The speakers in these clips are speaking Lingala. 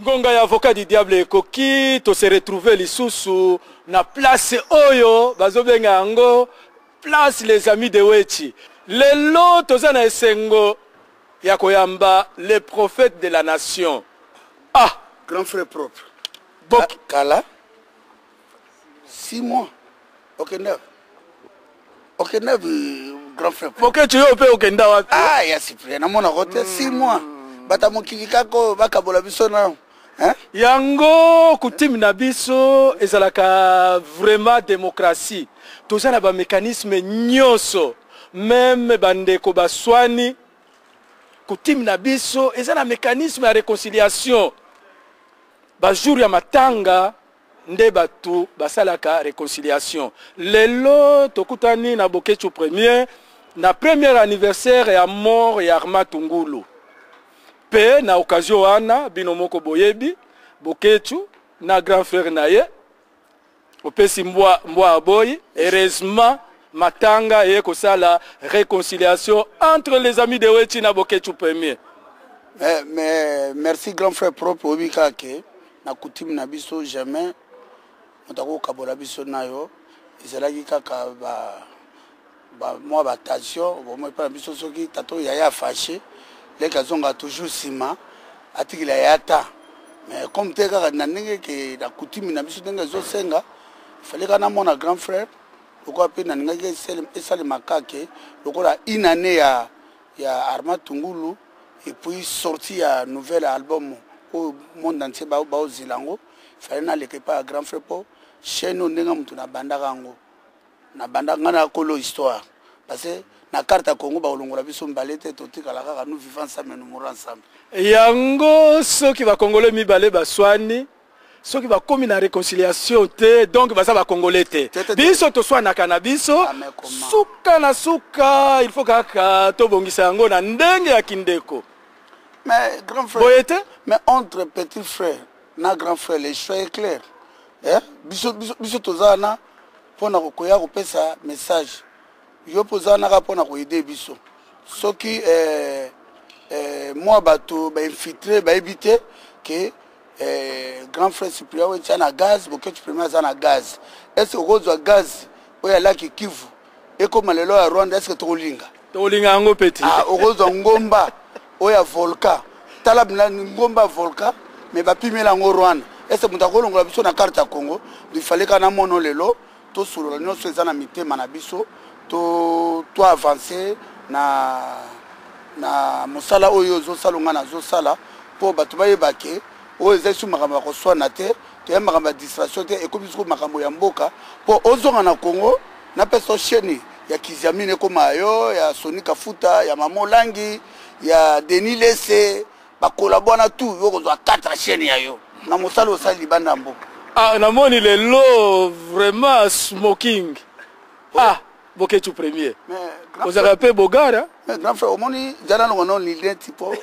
Ngonga ya avocat du diable ekoki to se retrouver lisusu na place oyo bazobenga yango place les amis de Wechi. Lelo toza na esengo ya koyamba les prophètes de la nation. Ah, grand frère propre. Kala 6 mois. OK, 9. OK, 9 grand frère. Poke tu yo pe okenda wapi? Ah, ya Cyprien na mona côté 6 mois. Bata mokiki kako bakabola biso na. Hein? Yango coutume na biso ezalaka vraiment démocratie. Toza na ba mécanisme nyonso. Même bandeko baswani coutume na biso ezala mécanisme ya réconciliation. Ba jour ya matanga nde batu basalaka réconciliation. Lelo tokutani na Bokechu premier na premier anniversaire ya mort ya Arma Tungulu. Pe na occasion wana binomoko boyebi Bokechu na grand frère naye opesi mbwa aboyi heureusement matanga et kosala réconciliation entre les amis de Wechi na Bokechu premier. Mais merci grand frère propre obika ke na coutume na biso jamais motako kabola biso nayo ezalaki kaka ba moi ba tension bon moi pas biso soki tato yaya fâché les kazonga toujours sima atikila yata mais comme te kaka na ndenge ke na coutume na biso ndenge zo senga fallait kana mona grand frère pourquoi pe na ndenge esale makake lokola une année ya Arma Tungulu et puis sorti un nouvel album au monde entier ba zilango fallait na leke pas grand frère po chaîne ndenge mutu na bandakango na bandanga na kolo histoire parce que na carte à Congo ba olongola biso mbalete totikala kaka nous vivons ensemble nous mourons ensemble. Yango soki ba congolais mibale baswani soki ba komi na réconciliation te donc baza ba congolais te biso to swa na cannabis suka na suka il faut kaka to bongisa yango na ndenge ya kindeko. Mais grand frère Boyete? Mais entre petit frère na grand frère les choix est clair. Eh biso tozana pona koya kopesa message yo pozana ka pona ko aider biso soki moi bato ba infiltrer ba éviter que grand frère Cyprien Wechi na gaz Bokechu premier za na gaz est-ce que gaz oya laki Kivu et comme lelo ya Rwanda est-ce que tolinga ngo petit ah okozwa ngomba oya volcan talab na ngomba volcan mais ba pimela ngo Rwanda est-ce que mutakolongola biso na carte ya Congo il fallait kana mono lelo to solo no so ezana mitema na biso to avancer na musala oyo zo salonga na zo sala po bato bayebake o ezesu makamba ko swana te to makamba distraction te e ko biso makambo ya mboka po ozonga na Congo na peso chaîne ya Kiziamine ko mayo ya Sonika Futa ya Mamo Langi ya Denis Lese ba collabora tout yo ko zo 4 chaîne ya yo na musala o sali banda mboka. Ah na moni le lo vraiment smoking. Ah Bokechu premier. Vous avez appelé Bogara? Mais grand frère, au monde, jana non l'idée tipo.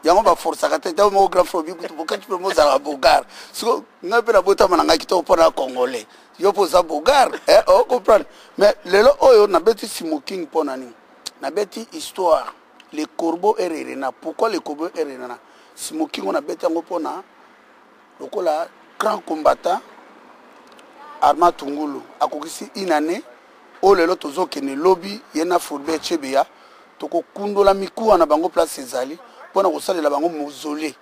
Yango ba force ka tete mo grand frère biku Bokechu premier za Bogara. So nga pe na bota mananga kito pona congolais. Yo poza Bogara, on comprend. Mais lelo oyo na beti smoking pona ni. Na beti histoire. Les corbeaux errena. Pourquoi les corbeaux errena? Smoking on a beti ngo pona. Lokola grand combattant Arma Tungulu akokisi une année o lelo tozokene lobby yena Fulbert Chebeya toko kundola mikuwa na bango place ezali pona kosalela bango mausolée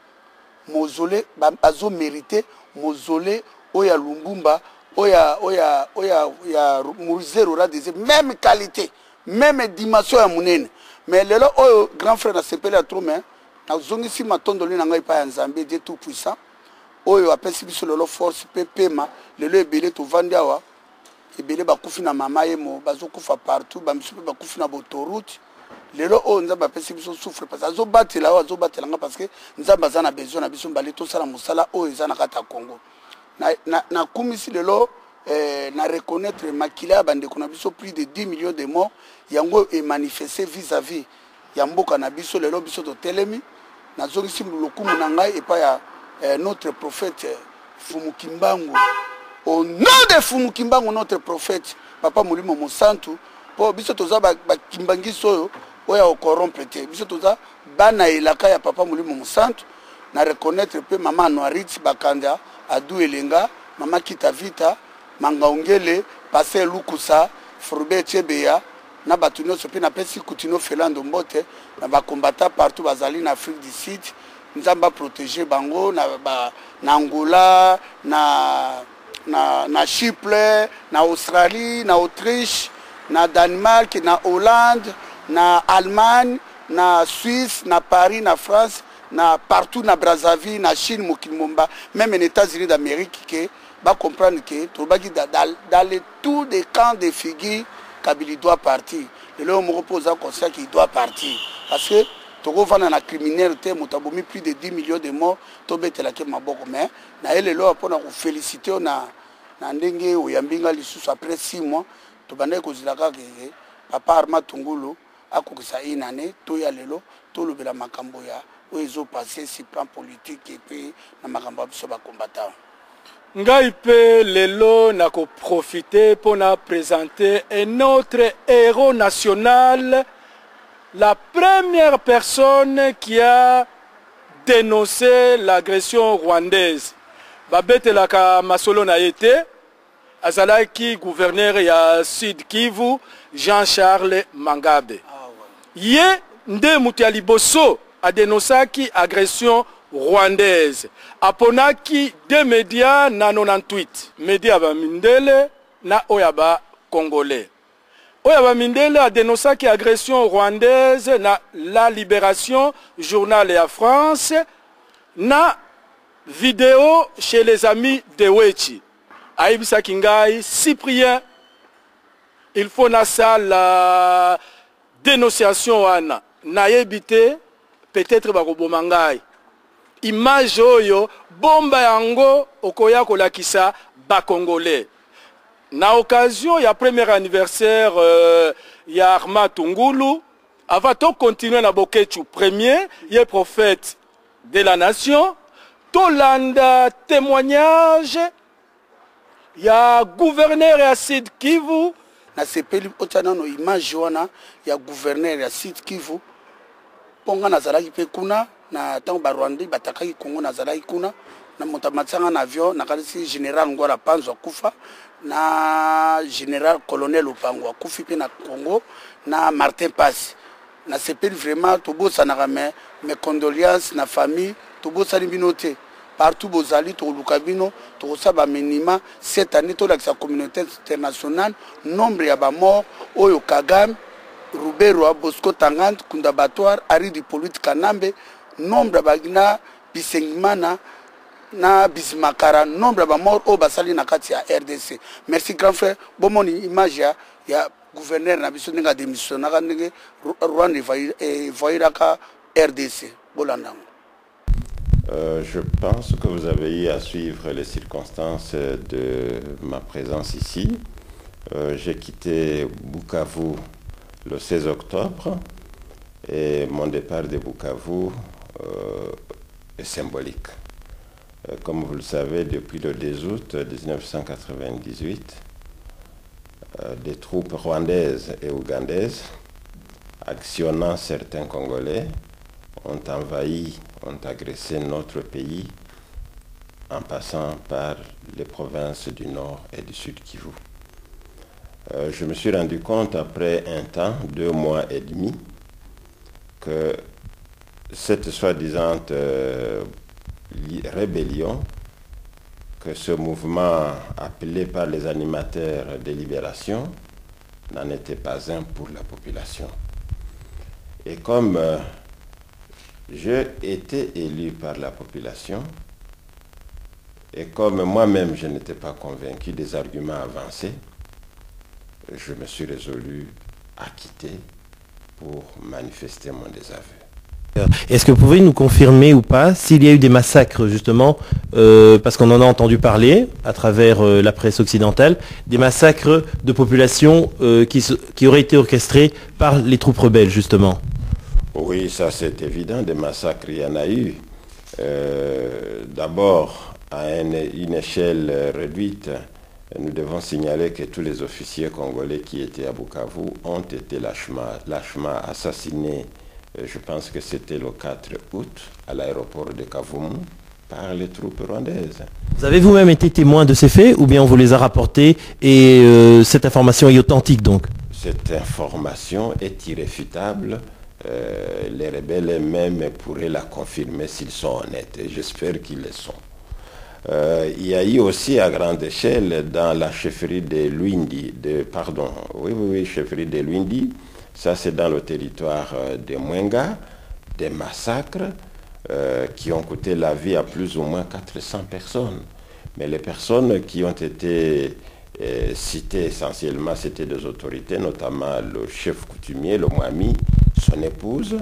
bazo mérité mausolée oya Lumbumba oya musée rural des même qualité même dimension ya munene mais lelo oyo grand frère na sepele trop mais na zongisi matondoli na ngai pa ya Nzambe Dieu tout puissant oyo apesi biso lelo force pepema lelo ebele to vandi awa ebele bakufi na mama yemo bazokufa partout bamisupe bakufi na botoroute lelo oyo nzambe apesi biso souffre parce que azobatela oyo azobatela parce que nzambe aza na besoin na biso mbale tosala mosala oyo eza na kati ya Congo na kumisi lelo na reconnaître makila ya bandeko na biso plus de 10 millions de morts yango e manifester vis-à-vis ya mboka na biso lelo biso totelemi nazongisi lokumu na ngai epa ya notre prophète Fumukimbangu. Au nom de Fumukimbangu, notre prophète, Papa Mulimo Monsantu, pour biso toza ba kimbangi soyo oya okorrompre te biso toza bana elaka ya Papa Mulimo Monsantu na reconnaître pe Maman Noiriti Bakanda, Adou Elenga, Maman Kitavita, Mangaongele, Passé Lukusa, Fourbe Tchebeya, na batuno sopi na pesi Kutino Felando Mbote, na ba combattant partout bazali en Afrique du Sud, nous avons protégé Bango, na Angola, na Chypre, na Australie, na Autriche, na Danemark, na Hollande, na Allemagne, na Suisse, na Paris, na France, na partout na Brazzaville, na Chine, Mokilmomba, même les États-Unis d'Amérique, qui va comprendre que dans tous les camps de figures, Kabila doit partir. Et là, on me repose un conseil qu'il doit partir. Parce que Togo va dans la criminalité, nous avons mis plus de 10 millions de morts, Togo est là qui m'a beaucoup mais na elle là pour nous féliciter na ndenge oyambinga lisusu après 6 mois, to bande ko zilaka ke papa Arma Tungulu akokisa une année to ya lelo to lobela makambo ya oezo passer si plan politique et puis na makambo biso ba combattant. Ngai pe lelo na ko profiter pour na présenter un autre héros national, la première personne qui a dénoncé l'agression rwandaise. Babete la ka masolo na été azalaki gouverneur ya Sud Kivu Jean-Charles Mangabe. Ye nde mutu liboso a dénoncé agression rwandaise. Aponaki deux médias na 98. Médias ba mindele na oyaba congolais. Oyaba mindele a dénoncé agression rwandaise na La Libération, journal et à France, na vidéo chez les amis de Wechi. Aïbisa Kingai, Cyprien, il faut na ça la dénonciation wana. Na yebite, peut-être barobomangai. Image oyo, bomba yango, okoya kolakisa ba congolais. Na occasion, il y a premier anniversaire, il y a Arma Tungulu. Avant de continuer na Bokechu, premier, il y a prophète de la nation. Tolanda témoignage, il y a gouverneur à Sud Kivu. Na sepeli otanano image wana ya gouverneur ya Sud Kivu. Ponga nazalaki pe kuna na tango ba Rwanda batakaki Kongo nazalaki kuna na motamatanga na avion na kalisi général Ngora Panzo kufa na général colonel Opango kufi pe na Congo na Martin Pass. Na sepeli vraiment tobosa na mes condoléances na famille tobosa libinote. Partout bozali to lukabino to saba minima cette année to la communauté internationale nombre ya ba mort oyo Kagame Rubero Bosco Tangant Kundabatoire Ari di Polit Kanambe nombre bagina Bisengimana na Bismakara nombre ba mort o basali na kati ya RDC. Merci grand frère bomoni image ya gouverneur na biso ninga démission na ndenge Rwanda voyiraka RDC bolandang. Je pense que vous avez eu à suivre les circonstances de ma présence ici. J'ai quitté Bukavu le 16 octobre et mon départ de Bukavu est symbolique. Comme vous le savez, depuis le 10 août 1998, des troupes rwandaises et ougandaises, actionnant certains Congolais, ont envahi, ont agressé notre pays en passant par les provinces du Nord et du Sud Kivu. Je me suis rendu compte après un temps, 2 mois et demi, que cette soi-disant rébellion, que ce mouvement appelé par les animateurs de libération n'en était pas un pour la population. Et comme j'ai été élu par la population, et comme moi-même je n'étais pas convaincu des arguments avancés, je me suis résolu à quitter pour manifester mon désaveu. Est-ce que vous pouvez nous confirmer ou pas s'il y a eu des massacres justement, parce qu'on en a entendu parler à travers la presse occidentale, des massacres de populations qui auraient été orchestrés par les troupes rebelles justement? Oui, ça c'est évident, des massacres, il y en a eu. D'abord, à une échelle réduite, nous devons signaler que tous les officiers congolais qui étaient à Bukavu ont été lâchement assassinés je pense que c'était le 4 août, à l'aéroport de Kavumu, par les troupes rwandaises. Vous avez vous-même été témoin de ces faits ou bien on vous les a rapportés et cette information est authentique donc? Cette information est irréfutable. Les rebelles eux-mêmes pourraient la confirmer s'ils sont honnêtes et j'espère qu'ils le sont. Il y a eu aussi à grande échelle dans la chefferie de Luindi, chefferie de Luindi, ça c'est dans le territoire de Mwenga, des massacres qui ont coûté la vie à plus ou moins 400 personnes. Mais les personnes qui ont été citées essentiellement, c'était des autorités, notamment le chef coutumier, le Mwami, son épouse.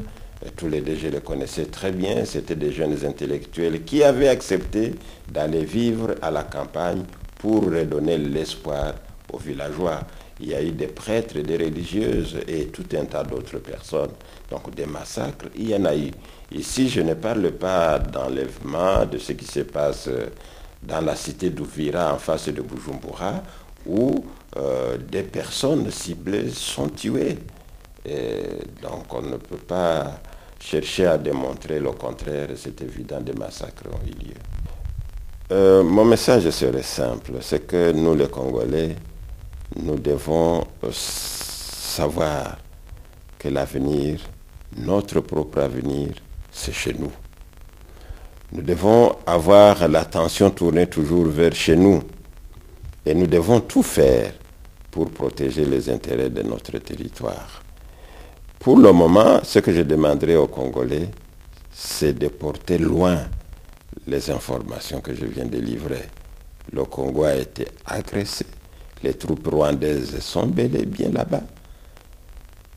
Tous les deux, je les connaissais très bien. C'était des jeunes intellectuels qui avaient accepté d'aller vivre à la campagne pour redonner l'espoir aux villageois. Il y a eu des prêtres, des religieuses et tout un tas d'autres personnes. Donc des massacres, il y en a eu. Ici, je ne parle pas d'enlèvement, de ce qui se passe dans la cité d'Ouvira en face de Bujumbura, où des personnes ciblées sont tuées. Et donc on ne peut pas chercher à démontrer le contraire, c'est évident, des massacres ont eu lieu. Mon message serait simple, c'est que nous les Congolais, nous devons savoir que l'avenir, notre propre avenir, c'est chez nous. Nous devons avoir l'attention tournée toujours vers chez nous et nous devons tout faire pour protéger les intérêts de notre territoire. Pour le moment, ce que je demanderai aux Congolais, c'est de porter loin les informations que je viens de livrer. Le Congo a été agressé. Les troupes rwandaises sont bel et bien là-bas.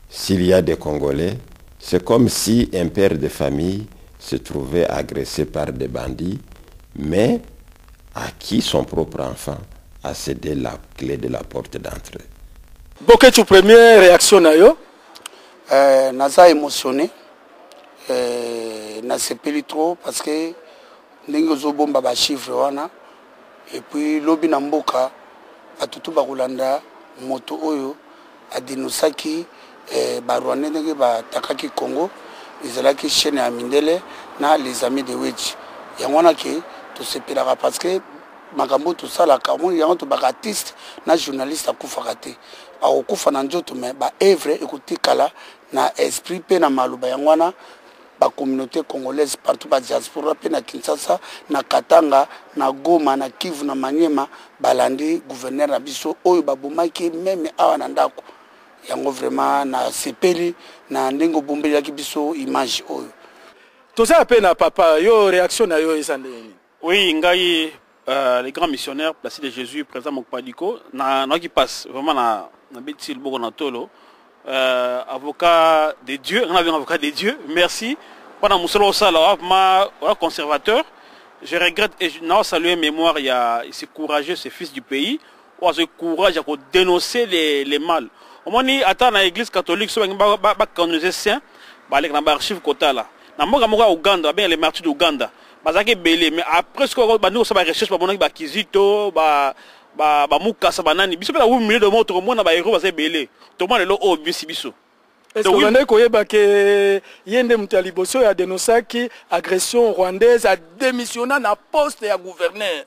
S'il y a des Congolais, c'est comme si un père de famille se trouvait agressé par des bandits, mais à qui son propre enfant a cédé la clé de la porte d'entrée. Boketu, première réaction nayo? Naza émotionné, na sepeli trop parce que ndenge zobomba ba chiffre wana et puis lobi na mboka atutu bakulanda moto oyo adenosaki ba Rwanda ndenge ba takaki Congo ezalaki chaîne ya Mindele na les amis de Wedge yangwana ke to sepelaka parce que makambo to sala kamo yango to ba artiste na journaliste akufaka te akufa na njoto me ba œuvre écouter kala na esprit pe na maluba yangwana ba communauté congolaise partout ba diaspora pe na Kinshasa na Katanga na Goma na Kivu na Maniema balandi gouverneur na biso oyo babomaki même awa na ndako yango vraiment na sepeli na ndengo bombeli ki biso image oyo toza pe na papa yo réaction na yo ezandeni. Oui, ngai les grands missionnaires placés de Jésus présent Mokpadiko na qui passe vraiment na betil boko na tolo avocat de Dieu, on avait un avocat de Dieu. Merci. Pendant mon solo sala ma conservateur, je regrette et je n'ai salué mémoire il y a ce courageux ce fils du pays ou ce courage à dénoncer les mal. Au moins ni attend na l'église catholique so ba canoniser saint ba les na archive kota là. Na moka Uganda bien les martyrs d'Ouganda. Bazaki belé mais après ce que ba nous ça ba recherche ba bonaki ba kizito ba mukasa banani biso pela 8 millions de moto mona ba héros ba belé. Tout le monde lo o bisi biso. Est-ce que vous avez koyeba que yende mutaliboso ya dénoncé agression rwandaise a démissionné na poste ya gouverneur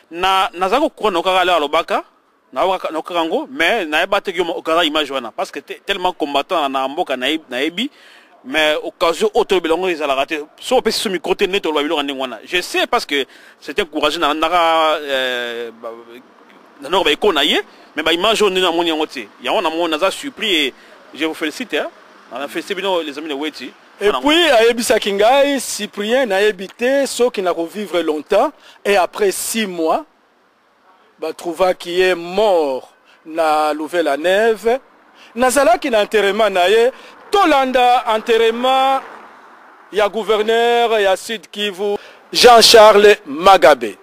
na nazako kono kala alobaka na okarango mais na ebate ki okara image wana parce que tellement combattant na mboka na ebi mais occasion auto belongo ils a raté so pe sur micro net lo bilongo ndengwana je sais parce que c'était courageux na naka na no ba ikona ye mais ba image on na moni ngote ya on na mona naza surpris et je vous félicite hein on a fait les amis de Weti. Et puis Ayebisa Kingai Cyprien n'a habité ceux qui n'a vivre longtemps et après 6 mois bah trouva qui est mort na nouvelle neve nazala qui na enterrement naye Tolanda enterrement ya gouverneur ya Sud Kivu Jean-Charles Magabe.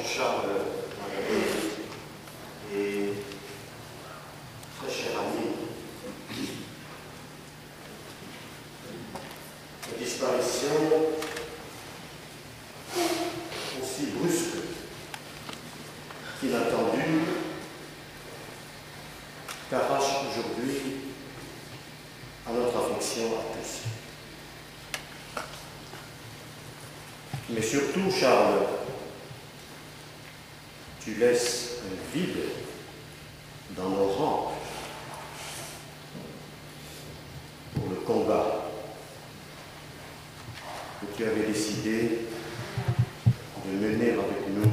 Charles et très cher ami, la disparition aussi brusque qu'inattendue qu'arrache aujourd'hui à notre affection à tous. Mais surtout, Charles, tu laisses un vide dans nos rangs pour le combat que tu avais décidé de mener avec nous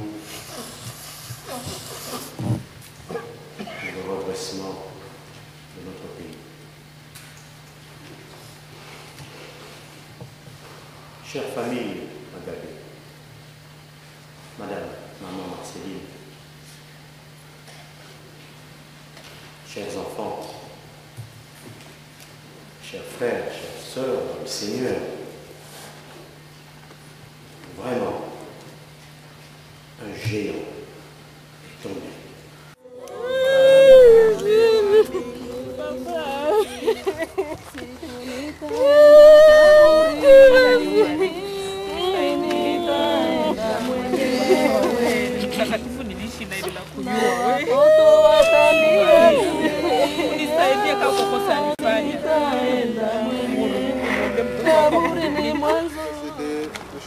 pour le redressement de notre pays. Chère famille Magabé, Madame, Maman Marceline, chers enfants, chers frères, chères sœurs dans le Seigneur, vraiment, un géant est tombé.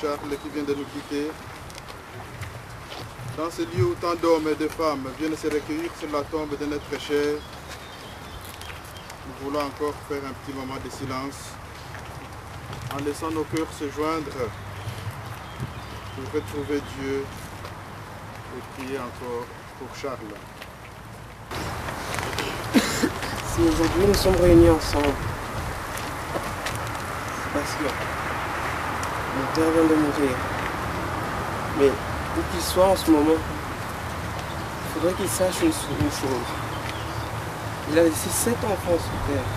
Charles qui vient de nous quitter. Dans ce lieu où tant d'hommes et de femmes viennent se recueillir sur la tombe de notre cher, nous voulons encore faire un petit moment de silence en laissant nos cœurs se joindre pour retrouver Dieu et prier encore pour Charles. Si aujourd'hui nous sommes réunis ensemble, c'est parce que mon père vient de mourir. Mais où qu'il soit en ce moment, il faudrait qu'il sache une chose. Il a laissé 7 enfants sur terre.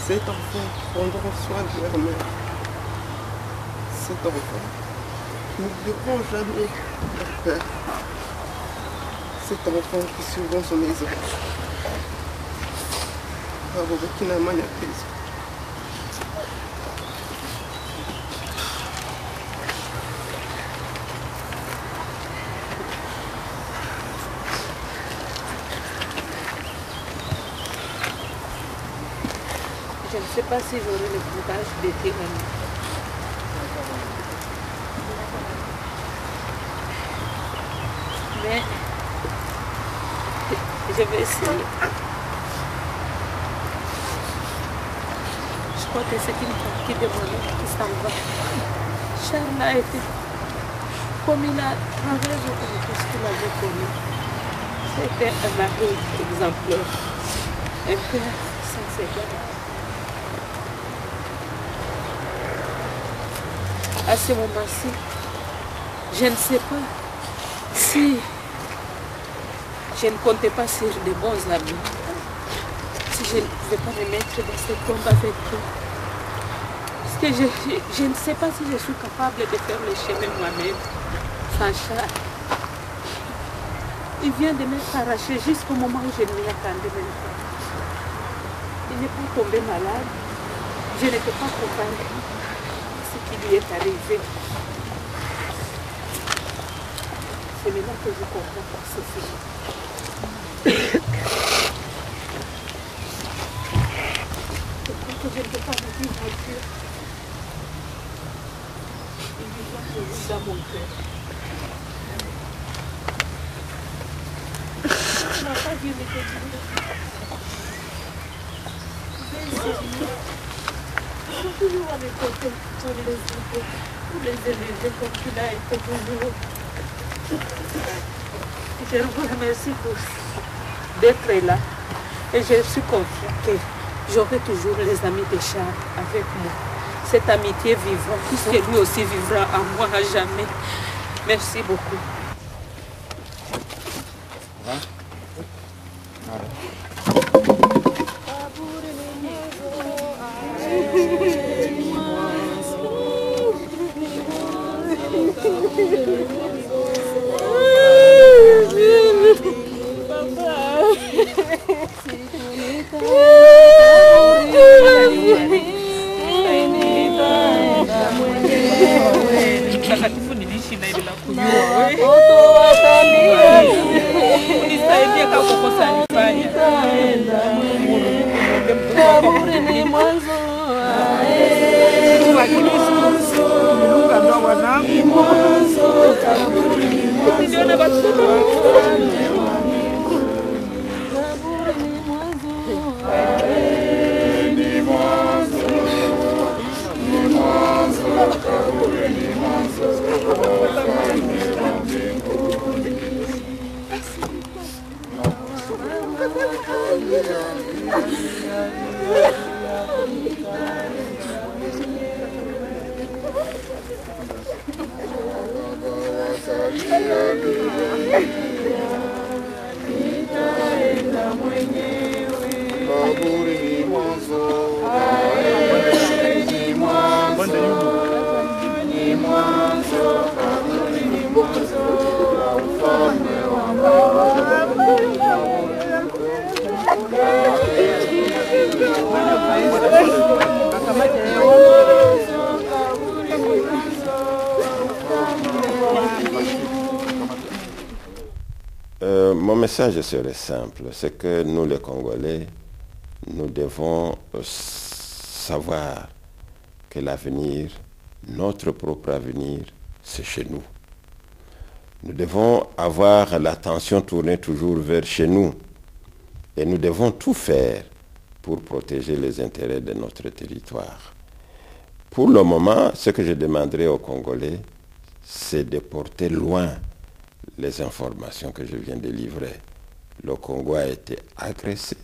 7 enfants prendront soin de leur mère. 7 enfants qui n'oublieront jamais leur père. 7 enfants qui suivront son exemple. Bravo, Burkina Maniatis. Je ne sais pas si j'aurai le courage de témoigner. Mais je vais essayer. Je crois que c'est une partie de mon âme qui s'en va. Charles a été comme il a traversé tout ce qu'il avait connu. C'était un mari exemplaire, un père sans égard. À ce moment-ci, je ne sais pas si je ne comptais pas sur de bons amis, si je ne pouvais pas me mettre dans ce combat avec eux. Parce que je ne sais pas si je suis capable de faire le chemin moi-même, sans Charles. Il vient de m'être arraché jusqu'au moment où je ne m'y attendais même pas. Il n'est pas tombé malade, je ne peux pas comparer ce qui lui est arrivé. C'est maintenant que je comprends pour ceci. Je crois que je ne peux pas me vivre à Dieu. Il vivra toujours dans mon cœur. Je n'ai pas Dieu me dire. Je suis toujours avec côté pour les aider, pour les élever comme il a été toujours. Je vous remercie d'être là et je suis confiante que j'aurai toujours les amis de Charles avec moi. Cette amitié vivra, puisque lui aussi vivra en moi à jamais. Merci beaucoup. Mon message serait simple, c'est que nous les Congolais, nous devons savoir que l'avenir, notre propre avenir, c'est chez nous. Nous devons avoir l'attention tournée toujours vers chez nous et nous devons tout faire pour protéger les intérêts de notre territoire. Pour le moment, ce que je demanderai aux Congolais, c'est de porter loin les informations que je viens de livrer. Le Congo a été agressé,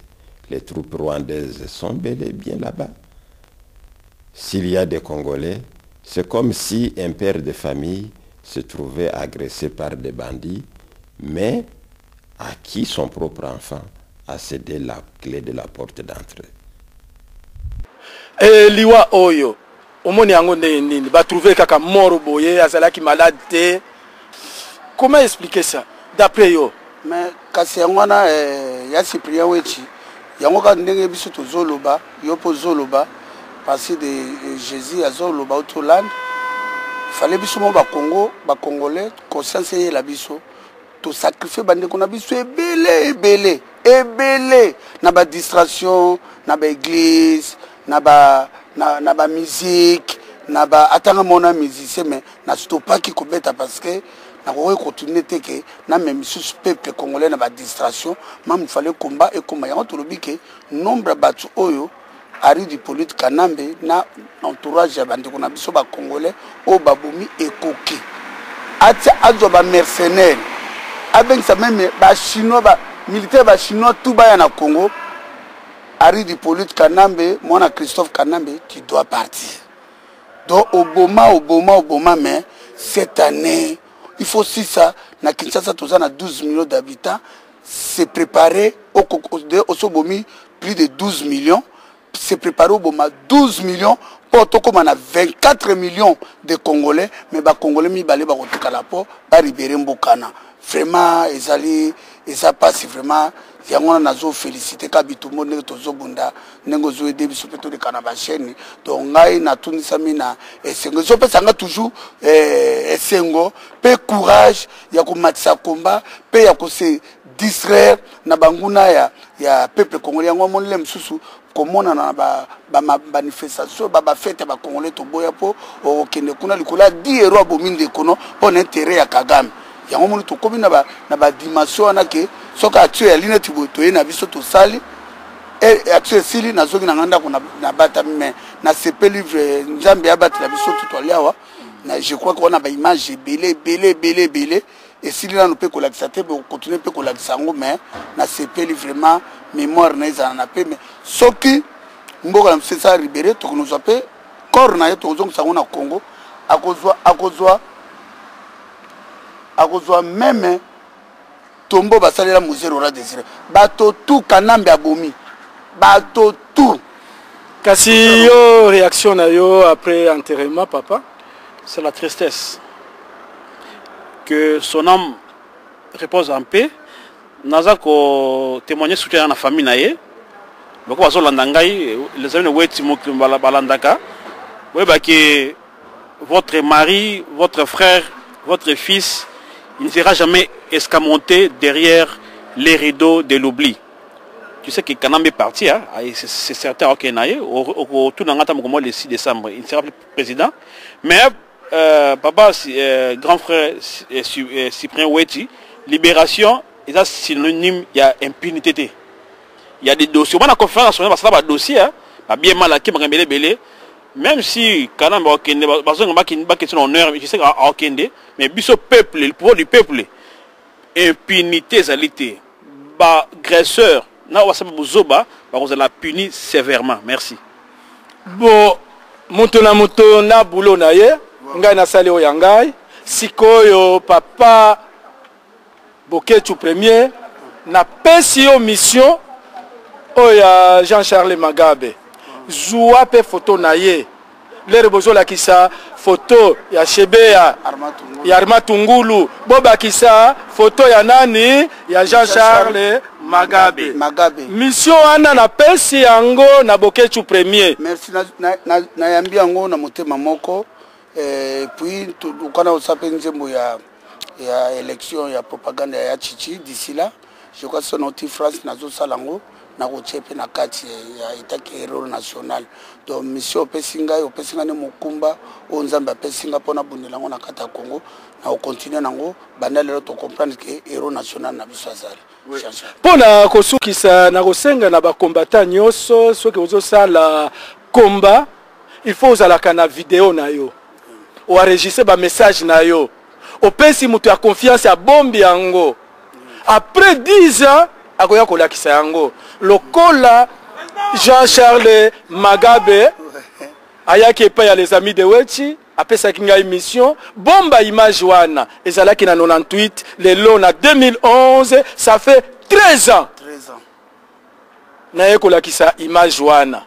les troupes rwandaises sont bel et bien là-bas. S'il y a des Congolais, c'est comme si un père de famille se trouvait agressé par des bandits, mais à qui son propre enfant a cédé la clé de la porte d'entrée. Liwa oyo, omoni yango nini, ba trouver kaka mort boye, azalaki malade. Comment expliquer ça d'après yo? Mais kasi yangwana ya Cyprien Wechi, yango ka ndenge biso to zoloba, yo po zoloba parce de Jésus azoloba autoland. Fallait biso mo ba Congo, ba Congolais, conscience ye la biso. To sacrifier bande ko na biso ebele na ba distraction, na ba église, na ba musique, na ba atanga mona musicien mais na stopaki ko beta parce que na ko continuer que na même sous peuple congolais na ba distraction, même fallait combat et combat yango to lobi ke nombre batu oyo ari du politique kanambe na entourage ya bande ko na biso ba Congolais o babomi ekoki atia azo ba mercenaires avec ça même ba chinois ba militaire ba chinois tout ba na Congo ari du politique kanambe mona Christophe Kanambe tu dois partir. Donc Obama mais cette année il faut aussi ça na Kinshasa tous on a 12 millions d'habitants c'est préparé au Sobomi plus de 12 millions c'est préparé au Boma 12 millions pour tout comme on a 24 millions de Congolais mais ba Congolais mi balé ba kotika la po ba libérer Mbokana vraiment ezali eza passe vraiment yango nazo féliciter kabitumo ne tozo bunda nengo zo aider biso peto de kanaba chaîne donc ngai na tunisa mina esengo zo pesa nga toujours esengo pe courage ya ko matisa combat pe ya ko se distraire na banguna ya peuple congolais yango monle msusu komona na ba manifestation ba fête ba congolais to boya po o kende kuna likola 10 euros bominde kono pour intérêt ya Kagame yango moni to komi na ba dimension na ke soka atu ya line tiboto na biso to sali et atu sili na zoki na nganda ko na bata mais na CP livre nzambe ya bata la biso to aliawa na je crois qu'on a ba image belé et sili na no pe ko lakisa te be continuer pe ko lakisa ngo mais na CP livre vraiment mémoire na za na pe mais soki mboka na César Libéré to nous appelle corps na to zongo sango na Congo akozwa même tombo basalela musée Rora Désiré bato tout Kanambe abomi bato tout kasi yo réaction na yo après enterrement papa c'est la tristesse que son âme repose en paix naza ko témoigner soutien à la famille naie. Donc on va landangai les amis weti mokimba balandaka. Oui bah que votre mari, votre frère, votre fils, il ne sera jamais escamoté derrière les rideaux de l'oubli. Tu sais que Kanambe est parti, hein? C'est certain, ok, tout le 6 décembre, il ne sera plus président. Mais papa, grand frère Cyprien Ouetti, libération, c'est synonyme, il y a impunité. Il y a des dossiers. On a conférence nationale parce que là, il y a des dossiers, hein? Bien mal acquis, même si Kanambe a okende, je sais qu'il a okende, mais le peuple, le pouvoir du peuple, impunité, zalité, agresseur. Na wasaba buzoba bakozala puni sévèrement. Merci. Bon, moto na bulo na ye, ngai na sali oyo ngai, sikoyo papa Boketu premier na pesi yo mission oya Jean-Charles Magabe. Zua pe photo na ye. Lere bozola kisa photo ya Shebea ya Armatungulu, boba kisa photo ya nani ya Jean-Charles Magabe. Mission ana na pesi yango na Boketu premier. Merci na yambi yango na motema moko puis tukana usape nzembo ya élection ya propagande ya Chichi d'ici là je crois son anti France nazo salango na kochepe na kati ya itaki héros national donc mission pesinga ne mokumba o nzamba pesinga pona bundelango na kata Congo na continuer nango banda lelo to comprendre que héros national na biso azali. Pona kosukisa na kosenga na ba combattant nyoso soki ozosala combat il faut uzalaka na vidéo na yo ou enregistrer ba message na yo opesi mutu ya confiance ya bombi yango après 10 ans akoya kolakisa yango lokola Jean-Charles Magabe ayaki epai ya les amis de Weti apesaki ngai mission bomba image wana ezalaki na 98 lelo na 2011 ça fait 13 ans na yekolakisa image wana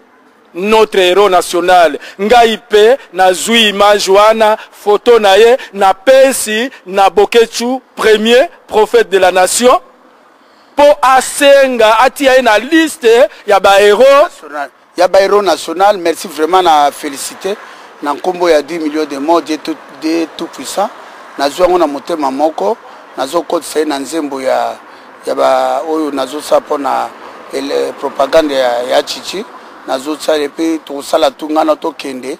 notre héros national ngai pe na zui image wana photo na ye na pesi na Boketu premier prophète de la nation po asenga atia na liste ya ba héros national. Merci vraiment na féliciter na nkombo ya 10 millions de morts Dieu tout puissant nazo ngona motema moko nazo kotsa na nzembo ya ba oyo nazo sapona propagande ya Chichi nazo tsale pe to sala tungana to kende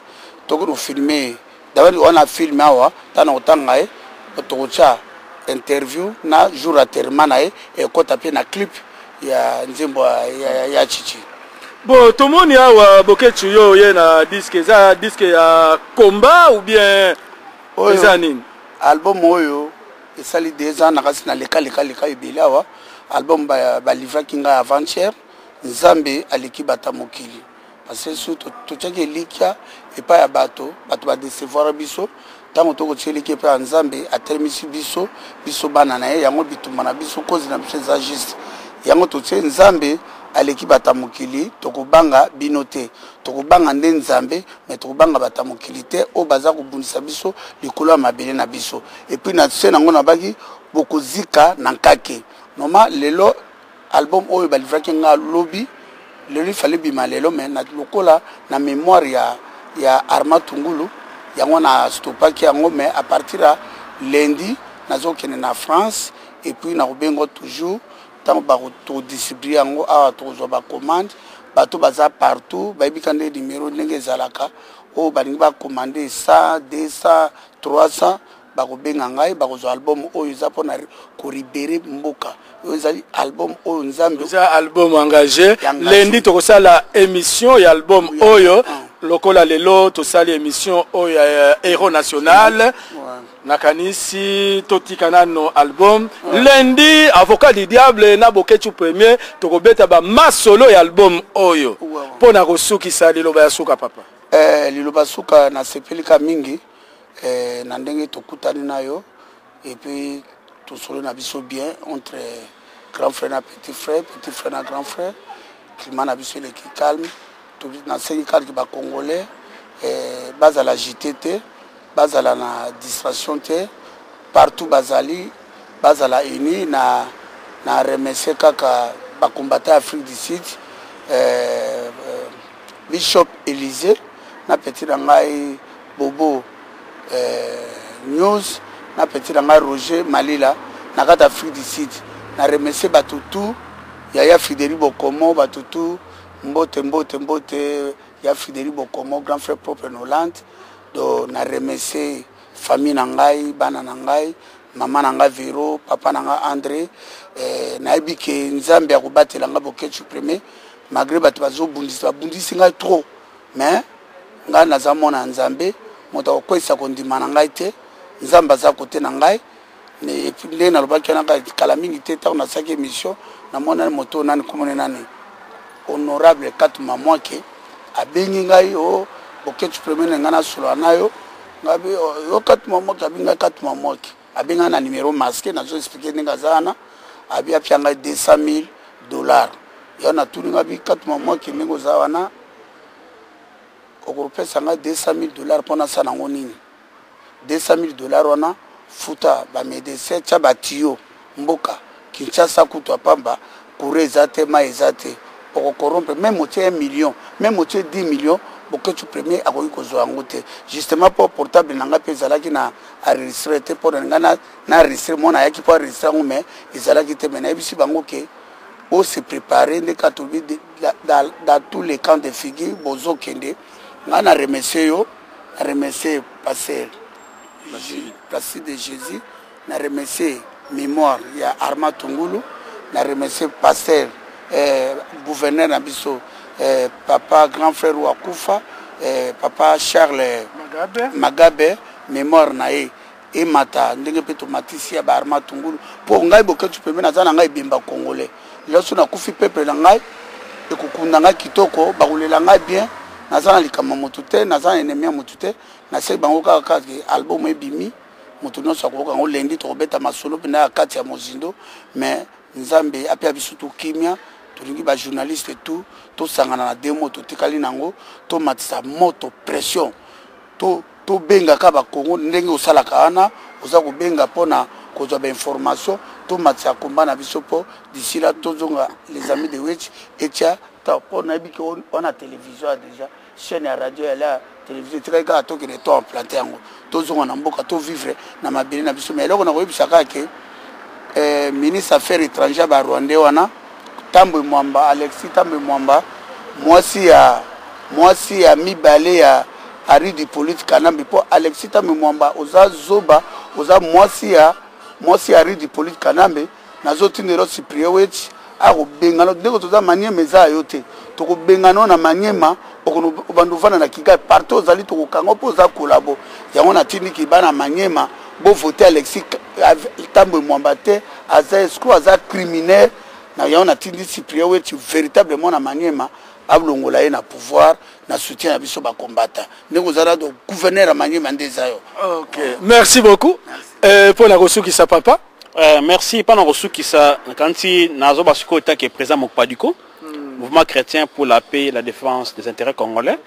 to ko filmer d'abord on a filmé awa tana otanga to cha interview na jour à termana et kota pe na clip ya nzembo ya Chichi. Bon, tout le monde a Boketu yo ye na disque ya combat ou bien ozanin album oyo esali des ans na kasina leka ibele awa album ba livra kinga avant-hier Nzambe aleki bata mokili parce que surtout to tchake likia et pas ya bato ba décevoir biso tango to ko tcheleki pe Nzambe atermisi biso bana na ye yango bitumba na biso cause na biso za juste yango to tche Nzambe aleki bata mokili tokobanga binote tokobanga nde Nzambe mais tokobanga bata mokili te o baza ko bundisa biso likolo ya mabele na biso et puis na tse nango na baki bokozika na nkake normal lelo album oyo balivaki nga lobby lelo fallait bima lelo mais na lokola na mémoire ya Armatungulu yango na stopaki yango mais à partir de lundi nazo kene na France et puis na obengo toujours tant ba to distribuer yango a to zo ba commande bato baza partout ba bikande numéro ndenge zalaka o balingi ba commander 100 200 300 ba ko benga ngai ba ko zo album oyo za pona ko libérer mboka ezali album oyo Nzambe za album engagé lundi to kosala émission ya album oyo lokola lelo to sali émission oyo héros national nakanisi totikana no album lundi avocat du diable na Boketu premier to kobeta ba masolo ya album oyo pona kosukisa liloba ya suka papa liloba suka na sepelika mingi na ndenge tokutani nayo et puis tout solo na biso bien entre grand frère na petit frère na grand frère climat na biso qui calme tout na cinq qui ba congolais bazala JTT bazala na distraction te partout bazala uni na na remercier kaka ba combattant Afrique du Sud Bishop Élysée na petit ngai Bobo News na petit ngai Roger Malila na kata Afrique du Sud na remercier batutu ya Frédéric Bokomo batutu mbote ya Frédéric Bokomo grand frère propre en Hollande do na remercier famille nangai bana nangai mama nanga Vero papa nanga André na ebike nzambe ya kobatela nga Boketu premier malgré bato bazobundisi ngai trop mais nga nazamona nzambe moto akokwesa kondima na ngai te nzambe aza kote na ngai ne epinde na lobaki na kala mingi te ta na saki émission na mona moto nani komone nani honorable Katuma Mwake abengi ngai o Boketu premier nga na solo nayo ngabe yo Katuma Mwake abinga Katuma Mwake abenga na numéro masqué na zo expliquer ninga zana abia pianga $200,000 yana tuninga bi Katuma Mwake ningo zawana okopesa nga $200,000 pona sana ngonini $200,000 wana futa ba médecin cha batio mboka Kinshasa kutwa pamba kureza te ma ezate okokorompe même moitié 1 million même moitié 10 millions Boketu premier akoki kozwa ngote justement pour portable nanga pezala ki na enregistrer te pour ngana na enregistrer mona yaki pour enregistrer mais ezala ki te mena ebisi bango ke o se préparer ne katobi dans tous les camps de figure bozo kende ngana remercier passer Place de Jésus na remercier mémoire ya Arma Tungulu na remercier pasteur gouverneur Nabiso papa grand frère Wakufa papa Charles Magabe mémoire nae et mata ndenge peto matisi ya Arma Tungulu pour ngai Boketu premier nazana ngai bimba congolais loso na kufi peuple na ngai ekukunda ngai kitoko bakulela ngai bien nazana likama motute nazana ennemi motute na se bango kaka album ebimi moto nyonso akoka ngo lendi to beta masolo pena ya kati ya mozindo mais nzambe apia bisutu kimia tulingi ba journaliste tout to sangana na demo to tikali nango to matisa moto pression to benga ka ba Kongo ndenge osalaka ana oza ko benga pona kozwa ba information to matisa komba na bisopo d'ici là tozonga les amis de Wech etia ta pona biki on a télévision déjà chaîne ya radio ya la télévision tika to ke to implanter yango tozonga na mboka to vivre na mabele na biso mais loko na koyebisaka ke ministre affaires étrangères ba Rwanda wana Tambo Mwamba Alexis Tambo Mwamba mwasi ya mibale ya ari du politique kanambe po Alexis Tambo Mwamba oza zoba oza mwasi ya ari du politique kanambe nazo tinero Cyprien Wech ako bengano ndeko toza maniema eza yote toko bengano na maniema okubanduvana na Kigali partout ozali toko kango po za kolabo yango na tindiki bana maniema bo voter Alexis Tambo Mwamba te aza escroc aza criminel na yango na tindi Cyprien Wech véritablement na maniema ablongola ye na pouvoir na soutien na biso ba combattant ndeko zala do gouverneur à maniema ndezayo. OK, merci beaucoup pour la ressource qui sa papa. Merci pendant reçu qui ça quand nazo basiko ta qui est présent Mokpaduko mouvement chrétien pour la paix et la défense des intérêts congolais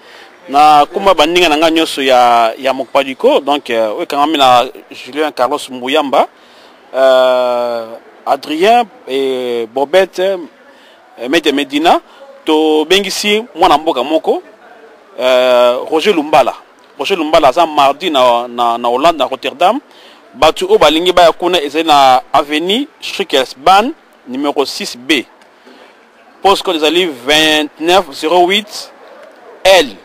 na kuma bandinga nanga nyoso ya Mokpaduko donc we quand même na Julien Carlos Mbuyamba Adrien et Bobette Mede Medina to bengisi mwana mboka moko Roger Lumbala za mardi na Hollande na Rotterdam batu o balingi ba kuna ezali na avenue Schrikkelsbaan numéro 6B poste code ezali 2908 L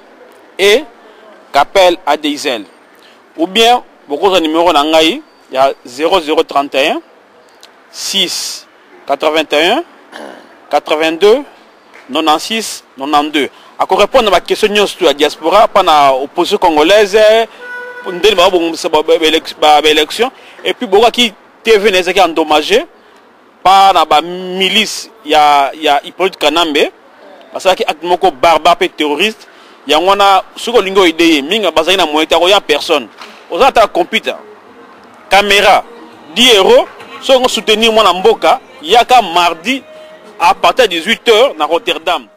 et Capelle à Diesel ou bien bokoza numéro na ngai ya 0031 6 81 82 96 92 à répondre à ma question sur la diaspora pendant l'opposition congolaise élection et puis beaucoup qui TV n'est pas endommagé par la milice ya Hippolyte Kanambe parce que acte moko barbare et terroriste ya ngona suko lingo idée minga bazali na moyen ya personne aux atta computer caméra 10 euros so on soutenir moi na mboka yaka mardi à partir de 18h dans Rotterdam